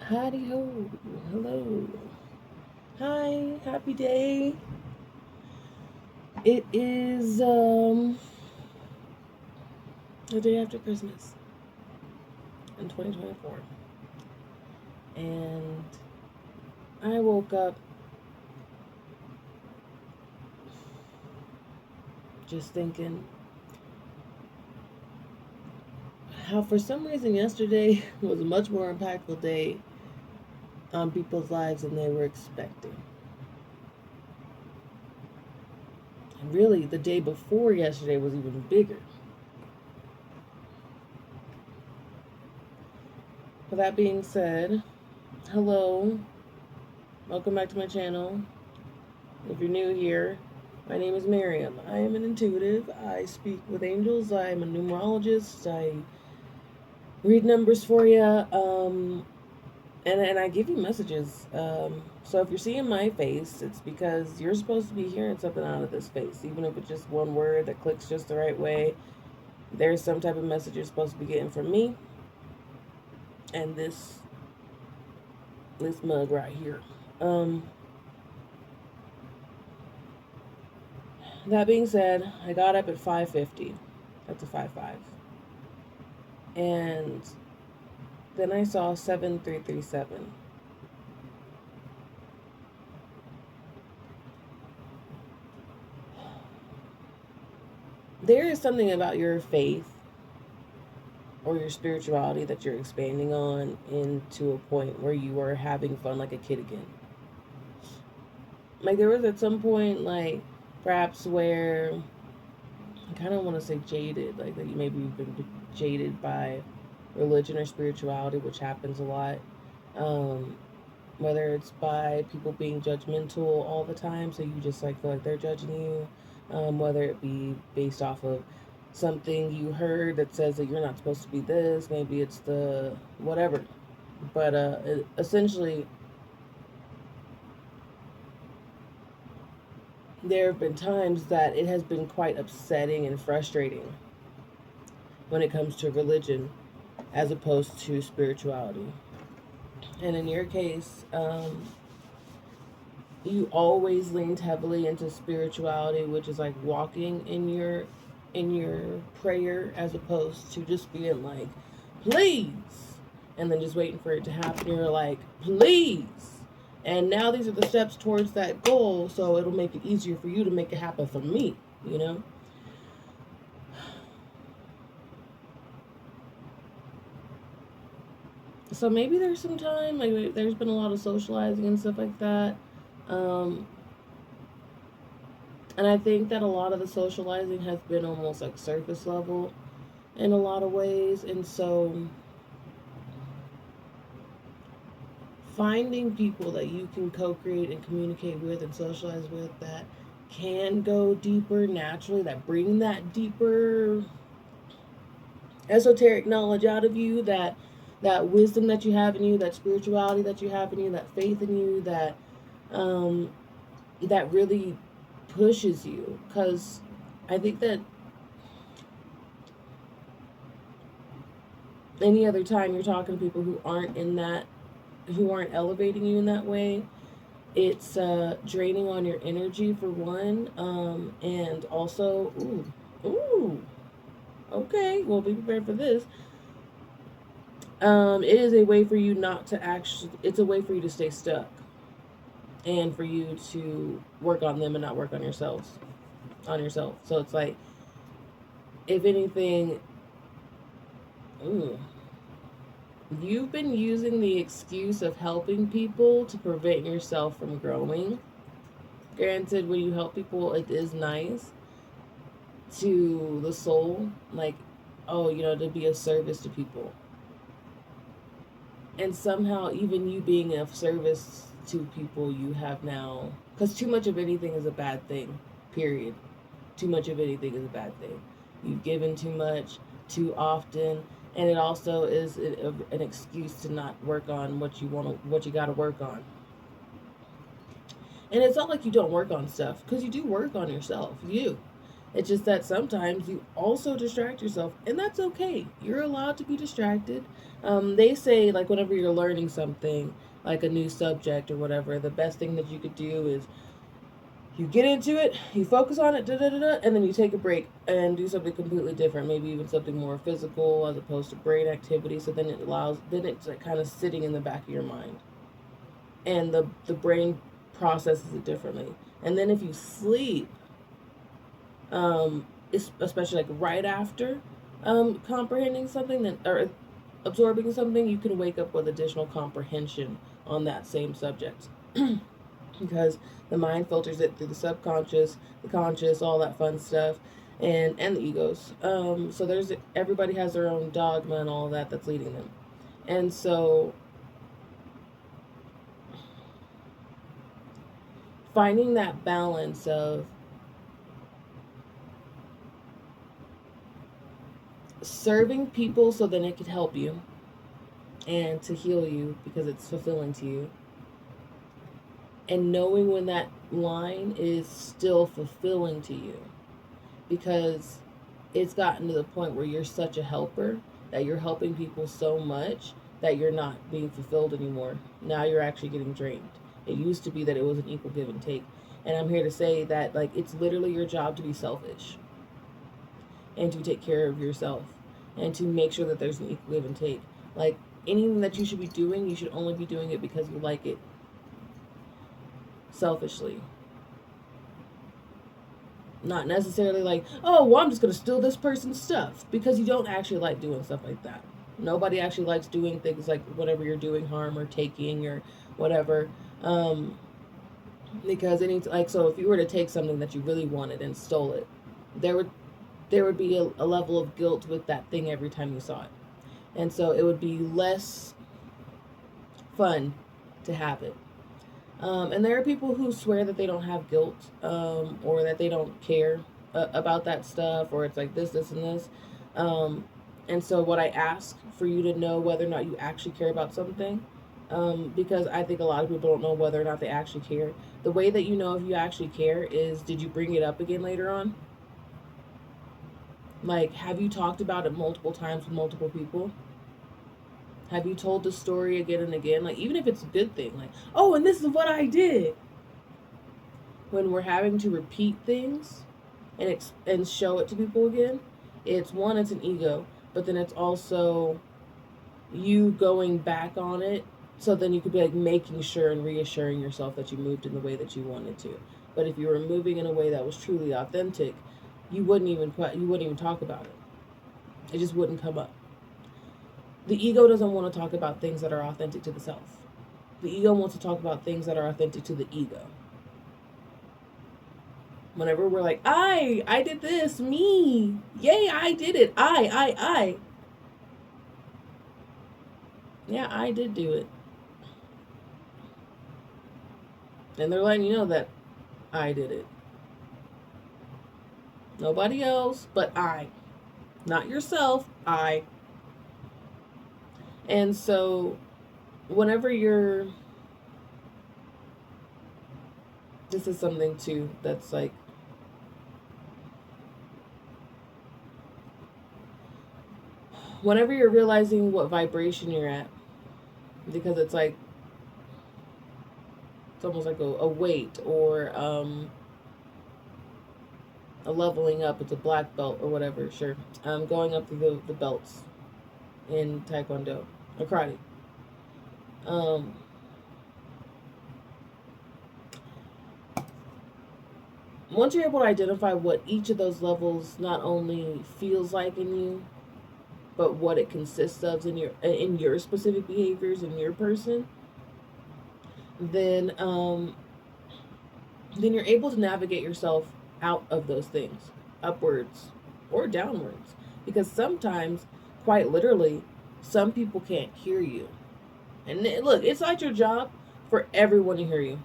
Howdy ho. Hello. Hi. Happy day. It is the day after Christmas in 2024. And I woke up just thinking how for some reason yesterday was a much more impactful day on people's lives than they were expecting. And really the day before yesterday was even bigger. With that being said, hello. Welcome back to my channel. If you're new here, my name is Miriam. I am an intuitive. I speak with angels. I am a numerologist. I read numbers for you. And I give you messages. So if you're seeing my face, it's because you're supposed to be hearing something out of this face. Even if it's just one word that clicks just the right way, there's some type of message you're supposed to be getting from me. And this mug right here. That being said, I got up at 5:50. That's a 5-5. And then I saw 7337. There is something about your faith or your spirituality that you're expanding on into a point where you are having fun like a kid again. Like there was at some point, like perhaps where I kind of want to say jaded, like that you maybe you've been jaded by religion or spirituality, which happens a lot. Um, whether it's by people being judgmental all the time, so you just like feel like they're judging you, whether it be based off of something you heard that says that you're not supposed to be this, maybe it's the whatever. But essentially, there have been times that it has been quite upsetting and frustrating when it comes to religion as opposed to spirituality. And in your case, you always leaned heavily into spirituality, which is like walking in your prayer as opposed to just being like, please, and then just waiting for it to happen. You're like, please. And now these are the steps towards that goal, so it'll make it easier for you to make it happen for me, you know? So maybe there's some time, like there's been a lot of socializing and stuff like that. Um, and I think that a lot of the socializing has been almost like surface level in a lot of ways. And so finding people that you can co-create and communicate with and socialize with that can go deeper naturally, that bring that deeper esoteric knowledge out of you, that wisdom that you have in you, that spirituality that you have in you, that faith in you, um, that really pushes you. Because I think that any other time you're talking to people who aren't in that, who aren't elevating you in that way, it's draining on your energy for one, and also, okay, well, be prepared for this. It is a way for you not to actually. It's a way for you to stay stuck, and for you to work on them and not work on yourselves, on yourself. So it's like, if anything, ooh, you've been using the excuse of helping people to prevent yourself from growing. Granted, when you help people, it is nice to the soul, like, oh, to be of service to people. And somehow, even you being of service to people, you have now, because too much of anything is a bad thing, period. Too much of anything is a bad thing. You've given too much, too often, and it also is an excuse to not work on what you got to work on. And it's not like you don't work on stuff, because you do work on yourself. It's just that sometimes you also distract yourself, and that's okay. You're allowed to be distracted. They say, like, whenever you're learning something, like a new subject or whatever, the best thing that you could do is you get into it, you focus on it, and then you take a break and do something completely different, maybe even something more physical as opposed to brain activity. So then it's like kind of sitting in the back of your mind, and the brain processes it differently. And then if you sleep, especially like right after comprehending something or absorbing something, you can wake up with additional comprehension on that same subject. Because the mind filters it through the subconscious, the conscious, all that fun stuff, and the egos. So there's everybody has their own dogma and all that that's leading them, and so finding that balance of serving people so that it could help you and to heal you because it's fulfilling to you, and knowing when that line is still fulfilling to you, because it's gotten to the point where you're such a helper that you're helping people so much that you're not being fulfilled anymore. Now you're actually getting drained. It used to be that it was an equal give and take. And I'm here to say that, like, it's literally your job to be selfish and to take care of yourself and to make sure that there's an equal give and take. Like, anything that you should be doing, you should only be doing it because you like it selfishly. Not necessarily like, oh, well, I'm just going to steal this person's stuff, because you don't actually like doing stuff like that. Nobody actually likes doing things like whatever you're doing, harm or taking or whatever. Because so if you were to take something that you really wanted and stole it, there would be a level of guilt with that thing every time you saw it. And so it would be less fun to have it. And there are people who swear that they don't have guilt, or that they don't care about that stuff, or it's like this, and this. And so what I ask for you to know whether or not you actually care about something, because I think a lot of people don't know whether or not they actually care. The way that you know if you actually care is, did you bring it up again later on? Like, have you talked about it multiple times with multiple people? Have you told the story again and again? Like, even if it's a good thing, like, oh, and this is what I did. When we're having to repeat things and show it to people again, it's an ego, but then it's also you going back on it, so then you could be like making sure and reassuring yourself that you moved in the way that you wanted to. But if you were moving in a way that was truly authentic, you wouldn't even talk about it. It just wouldn't come up. The ego doesn't want to talk about things that are authentic to the self. The ego wants to talk about things that are authentic to the ego. Whenever we're like, I did this, me, yay, I did it, I. Yeah, I did do it. And they're letting you know that I did it. Nobody else, but I. Not yourself, I. And so, whenever this is something too that's like, whenever you're realizing what vibration you're at, because it's like, it's almost like a weight, or a leveling up. It's a black belt or whatever, sure. Going up through the belts in Taekwondo or karate. Once you're able to identify what each of those levels not only feels like in you, but what it consists of in your specific behaviors in your person, then you're able to navigate yourself out of those things, upwards or downwards. Because sometimes, quite literally, some people can't hear you. And look, it's not your job for everyone to hear you.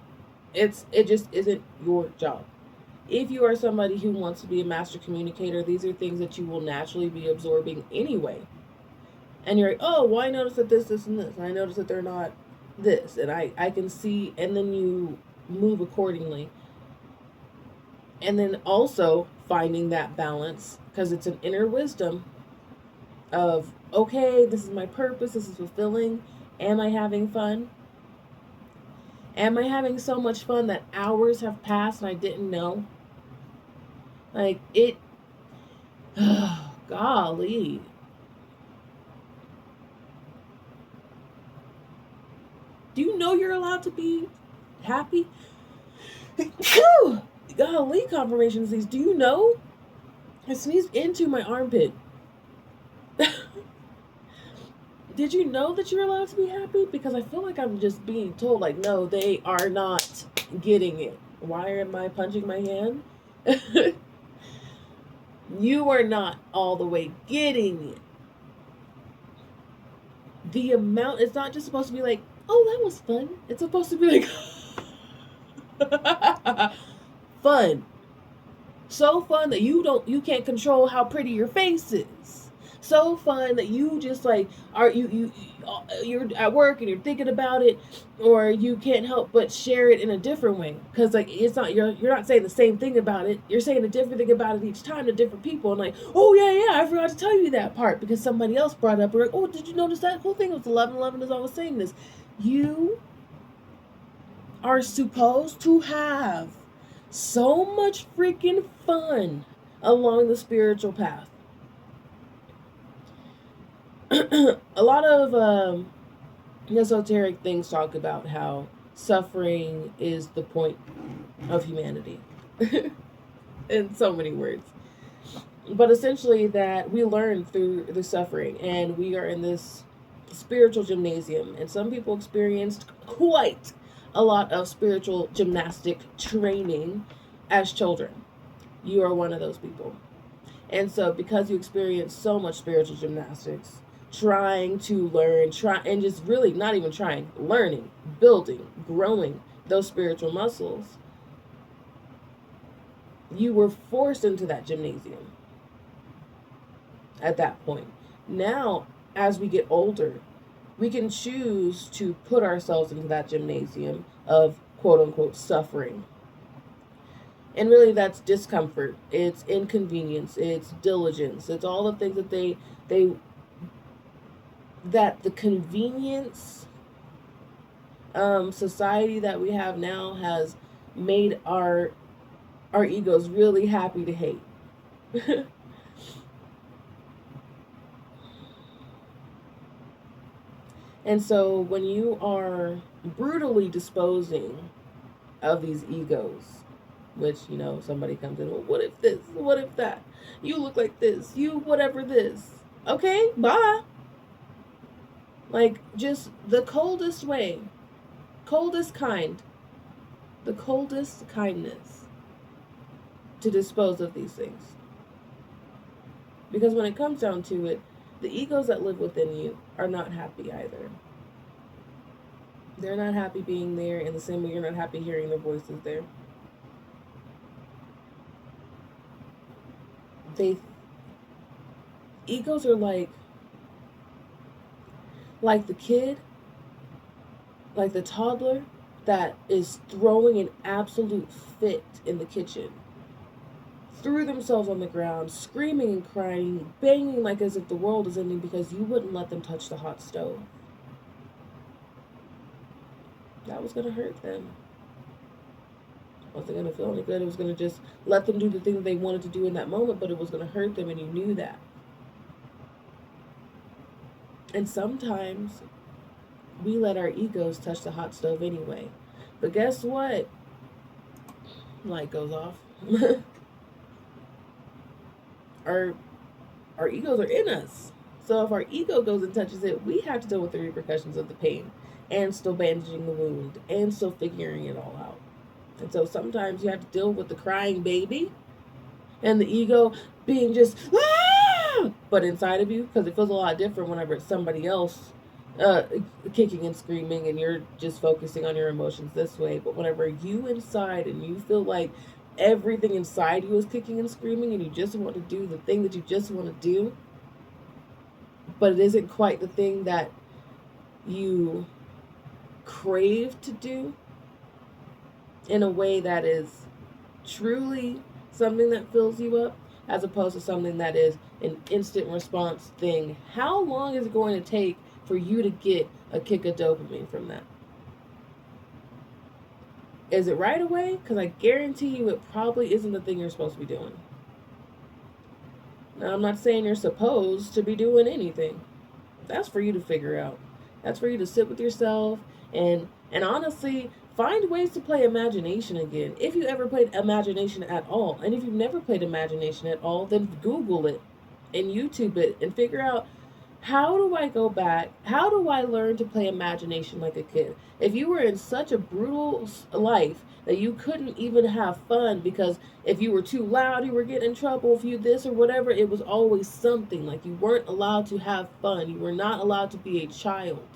It just isn't your job. If you are somebody who wants to be a master communicator, these are things that you will naturally be absorbing anyway. And you're like, oh, well, I noticed that this, and this. And I noticed that they're not this. And I can see, and then you move accordingly. And then also finding that balance, because it's an inner wisdom. of, okay, this is my purpose, this is fulfilling. Am I having fun? Am I having so much fun that hours have passed and I didn't know? Like, it, oh, golly. Do you know you're allowed to be happy? Golly, confirmation sneeze. Do you know? I sneezed into my armpit. Did you know that you're allowed to be happy? Because I feel like I'm just being told, like, no, they are not getting it. Why am I punching my hand? You are not all the way getting it. The amount, it's not just supposed to be like, oh, that was fun. It's supposed to be like fun. So fun that you can't control how pretty your face is. So fun that you just like you're at work and you're thinking about it, or you can't help but share it in a different way, because like it's not, you're not saying the same thing about it, you're saying a different thing about it each time to different people, and like, oh yeah, I forgot to tell you that part because somebody else brought it up, or like, oh, did you notice that cool thing? It was 11:11 as I was saying this. You are supposed to have so much freaking fun along the spiritual path. A lot of esoteric things talk about how suffering is the point of humanity in so many words, but essentially that we learn through the suffering, and we are in this spiritual gymnasium, and some people experienced quite a lot of spiritual gymnastic training as children. You are one of those people. And so because you experience so much spiritual gymnastics, trying to learn, and just really not even trying, learning, building, growing those spiritual muscles, you were forced into that gymnasium at that point. Now, as we get older, we can choose to put ourselves into that gymnasium of quote unquote suffering. And really that's discomfort, it's inconvenience, it's diligence, it's all the things that they that the convenience society that we have now has made our egos really happy to hate. And so when you are brutally disposing of these egos, which, you know, somebody comes in, well, what if this, what if that, you look like this, you whatever this, okay, bye. Like, just the coldest way, coldest kind, the coldest kindness to dispose of these things. Because when it comes down to it, the egos that live within you are not happy either. They're not happy being there in the same way you're not happy hearing their voices there. They egos are like the kid, like the toddler that is throwing an absolute fit in the kitchen, threw themselves on the ground, screaming and crying, banging like as if the world is ending because you wouldn't let them touch the hot stove. That was going to hurt them. It wasn't going to feel any good. It was going to just let them do the thing that they wanted to do in that moment, but it was going to hurt them, and you knew that. And sometimes we let our egos touch the hot stove anyway. But guess what? Light goes off. our egos are in us. So if our ego goes and touches it, we have to deal with the repercussions of the pain, and still bandaging the wound, and still figuring it all out. And so sometimes you have to deal with the crying baby and the ego being just, ah! But inside of you, because it feels a lot different whenever it's somebody else kicking and screaming and you're just focusing on your emotions this way. But whenever you inside and you feel like everything inside you is kicking and screaming and you just want to do the thing that you just want to do, but it isn't quite the thing that you crave to do in a way that is truly something that fills you up, as opposed to something that is an instant response thing. How long is it going to take for you to get a kick of dopamine from that? Is it right away? Because I guarantee you it probably isn't the thing you're supposed to be doing. Now, I'm not saying you're supposed to be doing anything. That's for you to figure out. That's for you to sit with yourself and honestly find ways to play imagination again. If you ever played imagination at all, and if you've never played imagination at all, then Google it and YouTube it and figure out, how do I go back? How do I learn to play imagination like a kid? If you were in such a brutal life that you couldn't even have fun because if you were too loud, you were getting in trouble, if you this or whatever, it was always something. Like you weren't allowed to have fun. You were not allowed to be a child.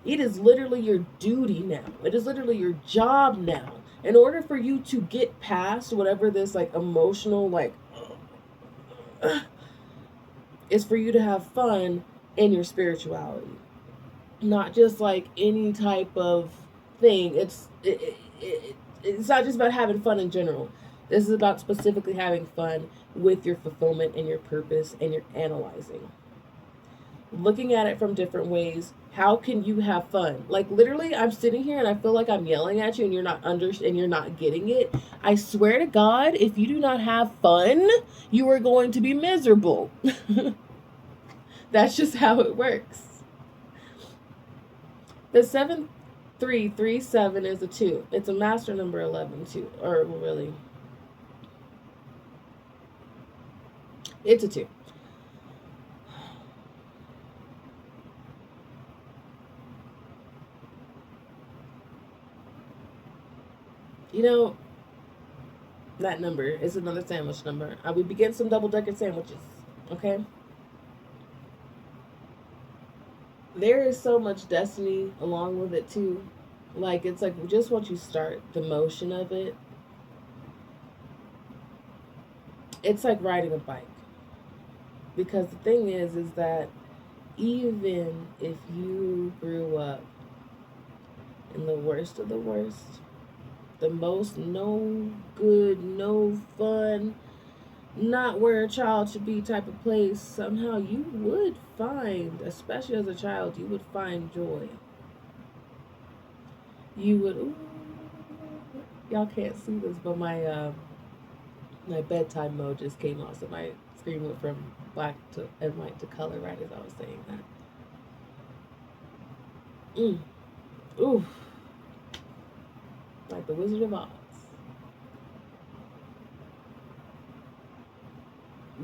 It is literally your duty now. It is literally your job now. In order for you to get past whatever this like emotional like is for you to have fun in your spirituality. Not just like any type of thing. It's not just about having fun in general. This is about specifically having fun with your fulfillment and your purpose and your analyzing. Looking at it from different ways. How can you have fun? Like literally, I'm sitting here and I feel like I'm yelling at you and you're not and you're not getting it. I swear to God, if you do not have fun, you are going to be miserable. That's just how it works. The 7337 is a 2. It's a master number 11 too, or really, it's a 2. You know, that number is another sandwich number. We begin some double-decker sandwiches, okay? There is so much destiny along with it too. Like it's like just once you start the motion of it, it's like riding a bike. Because the thing is that even if you grew up in the worst of the worst, the most no good, no fun, not where a child should be type of place, somehow you would find, especially as a child, you would find joy. You would, ooh, y'all can't see this, but my bedtime mode just came off, so my screen went from black to and white to color right as I was saying that. Ooh, like the Wizard of Oz.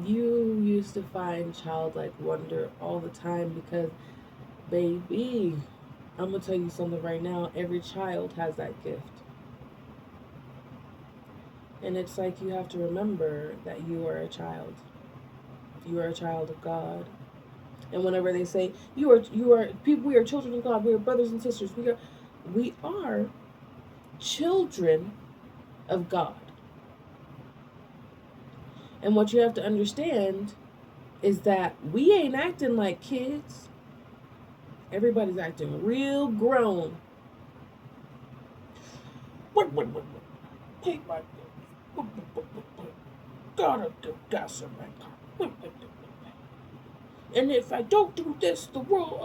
You used to find childlike wonder all the time because, baby, I'm going to tell you something right now. Every child has that gift. And it's like you have to remember that you are a child. You are a child of God. And whenever they say, you are people, we are children of God, we are brothers and sisters, we are children of God. And what you have to understand is that we ain't acting like kids. Everybody's acting real grown. What? Take my gotta do that some. And if I don't do this, the world,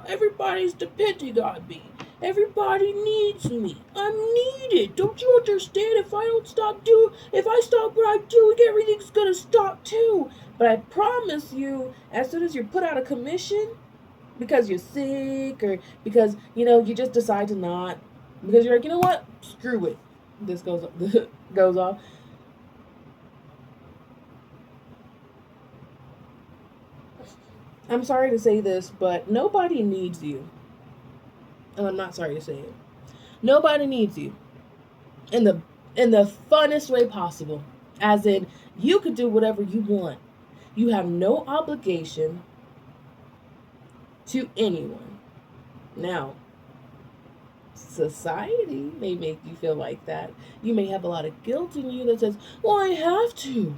everybody's depending on me. Everybody needs me. I'm needed. Don't you understand? If I stop what I'm doing, everything's gonna stop too. But I promise you, as soon as you're put out of commission, because you're sick or because, you just decide to not, because you're like, you know what? Screw it. This goes off. I'm sorry to say this, but nobody needs you. And I'm not sorry to say it. Nobody needs you. In the funnest way possible. As in, you could do whatever you want. You have no obligation to anyone. Now, society may make you feel like that. You may have a lot of guilt in you that says, well, I have to.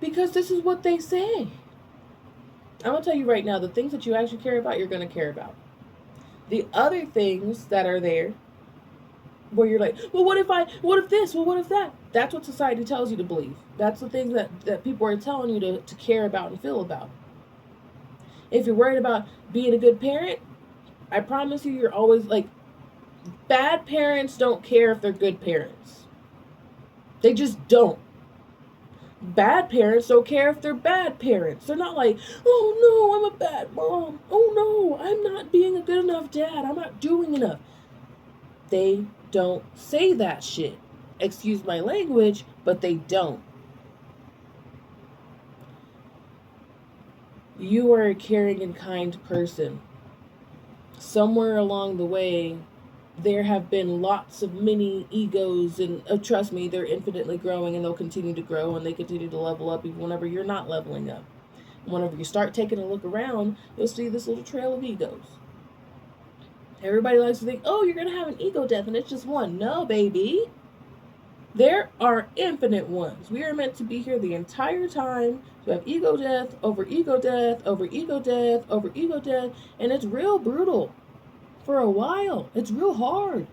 Because this is what they say. I'm going to tell you right now, the things that you actually care about, you're going to care about. The other things that are there, where you're like, well, what if this? Well, what if that? That's what society tells you to believe. That's the things that people are telling you to care about and feel about. If you're worried about being a good parent, I promise you, you're always like, bad parents don't care if they're good parents. They just don't. Bad parents don't care if they're bad parents. They're not like, oh no, I'm a bad mom. Oh no, I'm not being a good enough dad. I'm not doing enough. They don't say that shit. Excuse my language, but they don't. You are a caring and kind person. Somewhere along the way, there have been lots of mini egos, and trust me, they're infinitely growing, and they'll continue to grow, and they continue to level up even whenever you're not leveling up. Whenever you start taking a look around, you'll see this little trail of egos. Everybody likes to think, oh, you're going to have an ego death, and it's just one. No, baby. There are infinite ones. We are meant to be here the entire time to have ego death, over ego death, over ego death, over ego death, and it's real brutal for a while. It's real hard.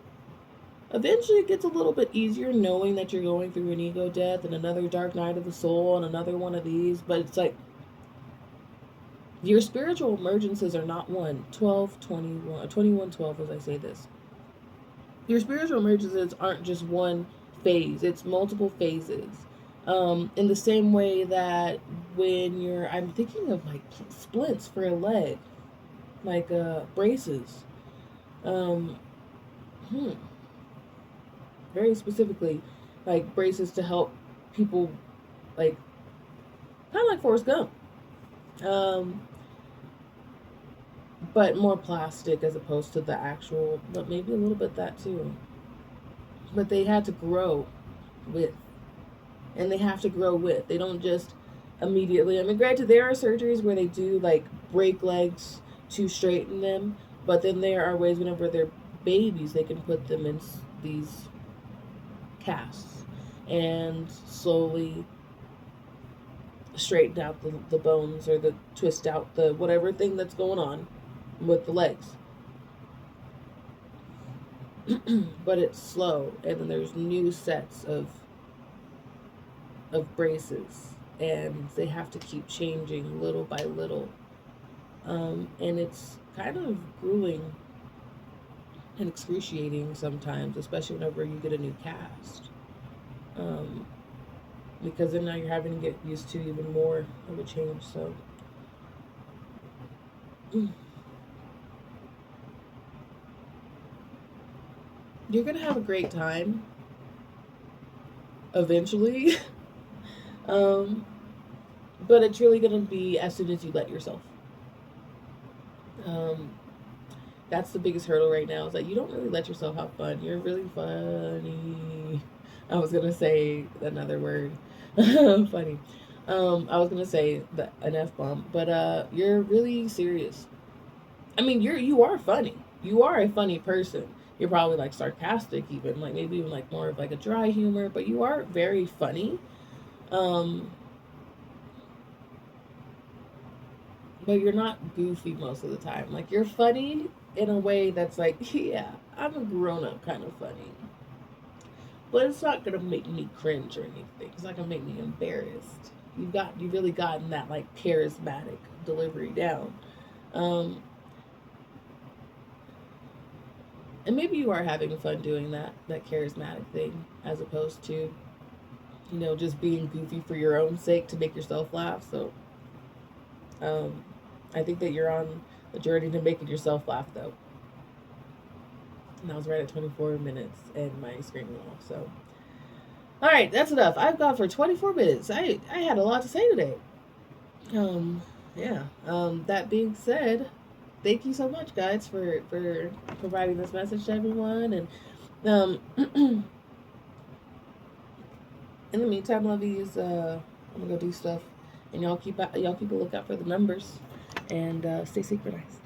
Eventually it gets a little bit easier knowing that you're going through an ego death and another dark night of the soul and another one of these, but it's like your spiritual emergences are not 12, 21, 21, 12 as I say this. Your spiritual emergences aren't just one phase, it's multiple phases. In the same way that when I'm thinking of like splints for a leg, like braces. Very specifically, like braces to help people, like kind of like Forrest Gump, but more plastic as opposed to the actual, but maybe a little bit that too. But they had to grow with, and they have to grow with. They don't just immediately. I mean, granted, there are surgeries where they do like break legs to straighten them, but then there are ways whenever they're babies, they can put them in these casts and slowly straighten out the bones or the twist out the whatever thing that's going on with the legs. But it's slow, and then there's new sets of braces, and they have to keep changing little by little, and it's kind of grueling and excruciating sometimes, especially whenever you get a new cast, because then now you're having to get used to even more of a change. So you're gonna have a great time eventually. But it's really gonna be as soon as you let yourself. That's the biggest hurdle right now, is that you don't really let yourself have fun. You're really funny. I was gonna say another word. Funny. I was gonna say an F-bomb, but you're really serious. I mean, you are funny. You are a funny person. You're probably like sarcastic, even like maybe even like more of like a dry humor, but you are very funny. But you're not goofy most of the time. Like, you're funny in a way that's like, yeah, I'm a grown up kind of funny. But it's not gonna make me cringe or anything. It's not gonna make me embarrassed. You've really gotten that like charismatic delivery down. And maybe you are having fun doing that charismatic thing, as opposed to, just being goofy for your own sake to make yourself laugh. So I think that you're on the journey to making yourself laugh, though. And I was right at 24 minutes and my screen went off. So, all right, that's enough. I've gone for 24 minutes. I had a lot to say today. Yeah. That being said, thank you so much, guys, for providing this message to everyone. And in the meantime, lovies, I'm gonna go do stuff, and y'all keep a lookout for the numbers, and stay synchronized.